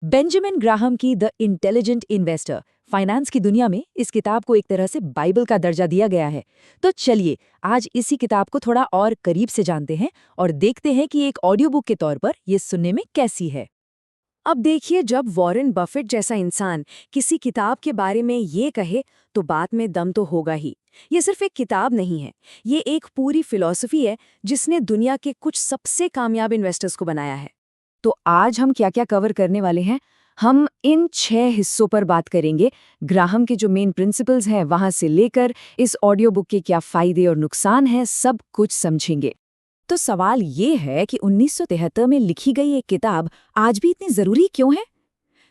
Benjamin Graham की the intelligent investor finance की दुनिया में इस किताब को एक तरह से बाइबल का दर्जा दिया गया है। तो चलिए आज इसी किताब को थोड़ा और करीब से जानते हैं और देखते हैं कि एक ऑडियो बुक के तौर पर ये सुनने में कैसी है। अब देखिए, जब वॉरेन बफेट जैसा इंसान किसी किताब के बारे में ये कहे तो बात में दम तो होगा ही। ये सिर्फ एक किताब नहीं है, ये एक पूरी फिलॉसफी है जिसने दुनिया के कुछ सबसे कामयाब इन्वेस्टर्स को बनाया है। तो आज हम क्या क्या कवर करने वाले हैं, हम इन 6 हिस्सों पर बात करेंगे। ग्राहम के जो मेन प्रिंसिपल्स हैं वहां से लेकर इस ऑडियो बुक के क्या फायदे और नुकसान हैं, सब कुछ समझेंगे। तो सवाल ये है कि 1973 में लिखी गई एक किताब आज भी इतनी ज़रूरी क्यों है?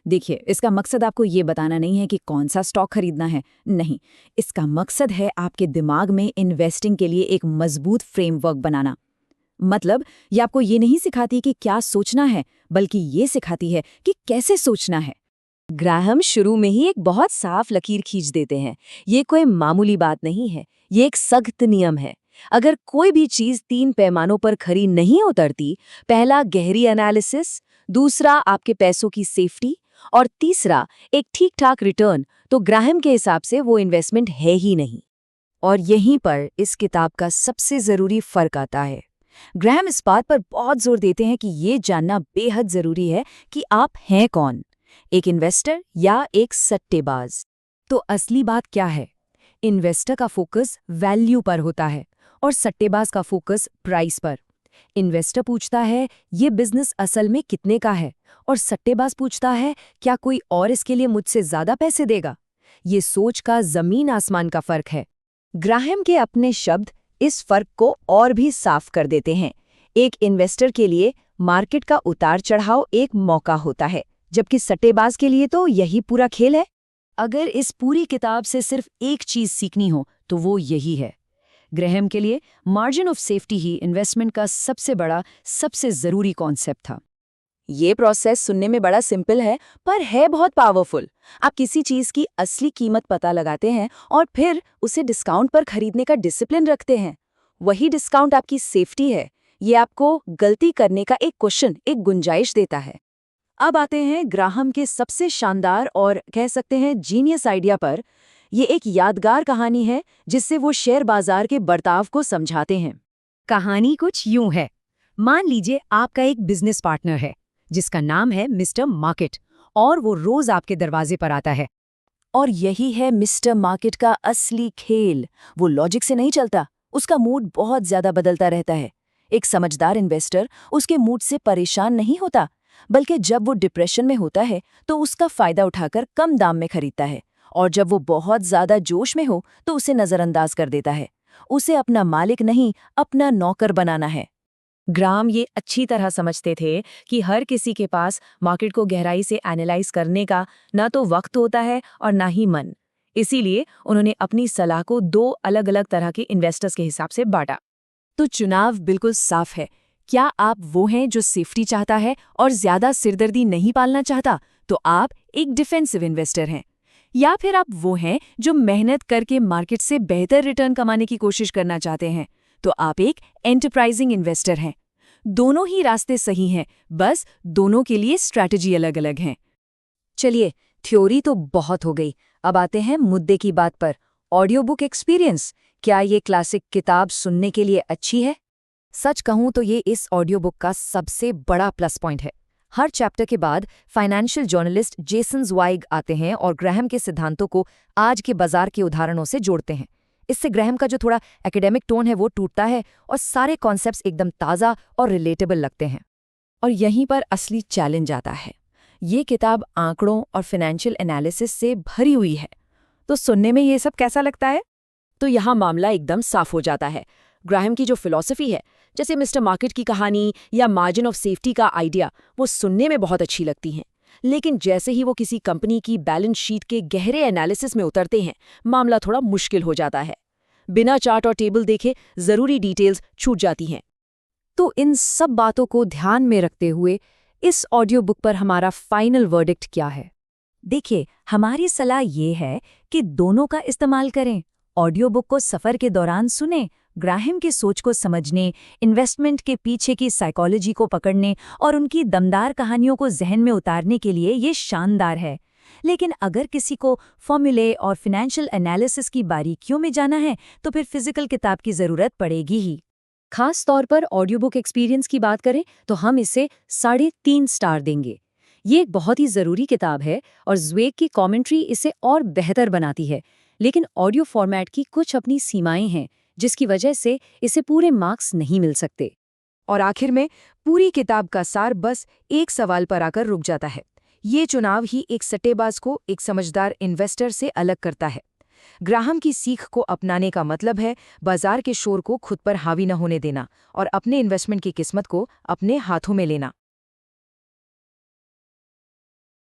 देखिए, इसका मकसद आपको ये बताना नहीं है कि कौन सा स्टॉक खरीदना है, नहीं। इसका मकसद है आपके दिमाग में इन्वेस्टिंग के लिए एक मजबूत फ्रेमवर्क बनाना। मतलब ये आपको ये नहीं सिखाती कि क्या सोचना है, बल्कि ये सिखाती है कि कैसे सोचना है। ग्राहम शुरू में ही एक बहुत साफ लकीर खींच देते हैं। ये कोई मामूली बात नहीं है, ये एक सख्त नियम है। अगर कोई भी चीज 3 पैमानों पर खरी नहीं उतरती, पहला गहरी एनालिसिस, दूसरा आपके पैसों की सेफ्टी और तीसरा एक ठीक ठाक रिटर्न, तो ग्राहम के हिसाब से वो इन्वेस्टमेंट है ही नहीं। और यहीं पर इस किताब का सबसे जरूरी फर्क आता है। ग्राहम इस बात पर बहुत जोर देते हैं कि ये जानना बेहद जरूरी है कि आप हैं कौन, एक इन्वेस्टर या एक सट्टेबाज। तो असली बात क्या है? इन्वेस्टर का फोकस वैल्यू पर होता है और सट्टेबाज का फोकस प्राइस पर। इन्वेस्टर पूछता है ये बिजनेस असल में कितने का है, और सट्टेबाज पूछता है क्या कोई और इसके लिए मुझसे ज्यादा पैसे देगा। ये सोच का जमीन आसमान का फर्क है। ग्राहम के अपने शब्द इस फर्क को और भी साफ कर देते हैं। एक इन्वेस्टर के लिए मार्केट का उतार चढ़ाव एक मौका होता है, जबकि सट्टेबाज के लिए तो यही पूरा खेल है। अगर इस पूरी किताब से सिर्फ एक चीज सीखनी हो तो वो यही है। ग्राहम के लिए margin of safety he investment का सबसे बड़ा, सबसे जरूरी कॉन्सेप्ट था। ये प्रोसेस सुनने में बड़ा सिंपल है, पर है बहुत पावरफुल। आप किसी चीज की असली कीमत पता लगाते हैं और फिर उसे डिस्काउंट पर खरीदने का डिसिप्लिन रखते हैं। वही डिस्काउंट आपकी सेफ्टी है। ये आपको गलती करने का एक क्वेश्चन, एक गुंजाइश देता है। अब आते हैं ग्राहम के सबसे शानदार और कह सकते हैं जीनियस आइडिया पर। ये एक यादगार कहानी है जिससे वो शेयर बाजार के बर्ताव को समझाते हैं। कहानी कुछ यूं है। मान लीजिए आपका एक बिजनेस पार्टनर है जिसका नाम है मिस्टर मार्केट, और वो रोज आपके दरवाजे पर आता है। और यही है मिस्टर मार्केट का असली खेल। वो लॉजिक से नहीं चलता, उसका मूड बहुत ज्यादा बदलता रहता है। एक समझदार इन्वेस्टर उसके मूड से परेशान नहीं होता, बल्कि जब वो डिप्रेशन में होता है तो उसका फायदा उठाकर कम दाम में खरीदता है, और जब वो बहुत ज्यादा जोश में हो तो उसे नजरअंदाज कर देता है। उसे अपना मालिक नहीं, अपना नौकर बनाना है। ग्राहम ये अच्छी तरह समझते थे कि हर किसी के पास मार्केट को गहराई से एनालाइज करने का ना तो वक्त होता है और ना ही मन। इसीलिए उन्होंने अपनी सलाह को 2 अलग-अलग तरह के इन्वेस्टर्स के हिसाब से बांटा। तो चुनाव बिल्कुल साफ है। क्या आप वो हैं जो सेफ्टी चाहता है और ज्यादा सिरदर्दी नहीं पालना चाहता, तो आप एक डिफेंसिव इन्वेस्टर हैं। या फिर आप वो हैं जो मेहनत करके मार्केट से बेहतर रिटर्न कमाने की कोशिश करना चाहते हैं, तो आप एक एंटरप्राइजिंग इन्वेस्टर हैं। दोनों ही रास्ते सही हैं, बस दोनों के लिए स्ट्रैटेजी अलग-अलग हैं। चलिए, थ्योरी तो बहुत हो गई, अब आते हैं मुद्दे की बात पर। ऑडियो बुक एक्सपीरियंस, क्या ये क्लासिक किताब सुनने के लिए अच्छी है? सच कहूं तो ये इस ऑडियो बुक का सबसे बड़ा प्लस पॉइंट है। हर चैप्टर के बाद फाइनेंशियल जर्नलिस्ट जेसन ज़्वाइग आते हैं और ग्राहम के सिद्धांतों को आज के बाजार के उदाहरणों से जोड़ते हैं। इससे ग्राहम का जो थोड़ा एकेडमिक टोन है वो टूटता है और सारे कॉन्सेप्ट्स एकदम ताज़ा और रिलेटेबल लगते हैं। और यहीं पर असली चैलेंज आता है। ये किताब आंकड़ों और फाइनेंशियल एनालिसिस से भरी हुई है। तो सुनने में ये सब कैसा लगता है? तो यहाँ मामला एकदम साफ हो जाता है। ग्राहम की जो फिलॉसफी है, जैसे मिस्टर मार्केट की कहानी या मार्जिन ऑफ सेफ्टी का आइडिया, वो सुनने में बहुत अच्छी लगती हैं। लेकिन जैसे ही वो किसी कंपनी की बैलेंस शीट के गहरे एनालिसिस में उतरते हैं, मामला थोड़ा मुश्किल हो जाता है। बिना चार्ट और टेबल देखे जरूरी डिटेल्स छूट जाती हैं। तो इन सब बातों को ध्यान में रखते हुए इस ऑडियो बुक पर हमारा फाइनल वर्डिक्ट क्या है? देखिए, हमारी सलाह ये है कि दोनों का इस्तेमाल करें। ऑडियो बुक को सफर के दौरान सुनें, ग्राहम की सोच को समझने, इन्वेस्टमेंट के पीछे की साइकोलॉजी को पकड़ने और उनकी दमदार कहानियों को जहन में उतारने के लिए ये शानदार है। लेकिन अगर किसी को फॉर्मूले और फाइनेंशियल एनालिसिस की बारीकियों में जाना है तो फिर फिजिकल किताब की ज़रूरत पड़ेगी ही। खास तौर पर ऑडियो बुक एक्सपीरियंस की बात करें तो हम इसे 3.5 स्टार देंगे। ये एक बहुत ही ज़रूरी किताब है और ज़्वेग की कमेंट्री इसे और बेहतर बनाती है, लेकिन ऑडियो फॉर्मेट की कुछ अपनी सीमाएं हैं, जिसकी वजह से इसे पूरे मार्क्स नहीं मिल सकते। और आखिर में पूरी किताब का सार बस एक सवाल पर आकर रुक जाता है। ये चुनाव ही एक सट्टेबाज को एक समझदार इन्वेस्टर से अलग करता है। ग्राहम की सीख को अपनाने का मतलब है बाजार के शोर को खुद पर हावी न होने देना और अपने इन्वेस्टमेंट की किस्मत को अपने हाथों में लेना।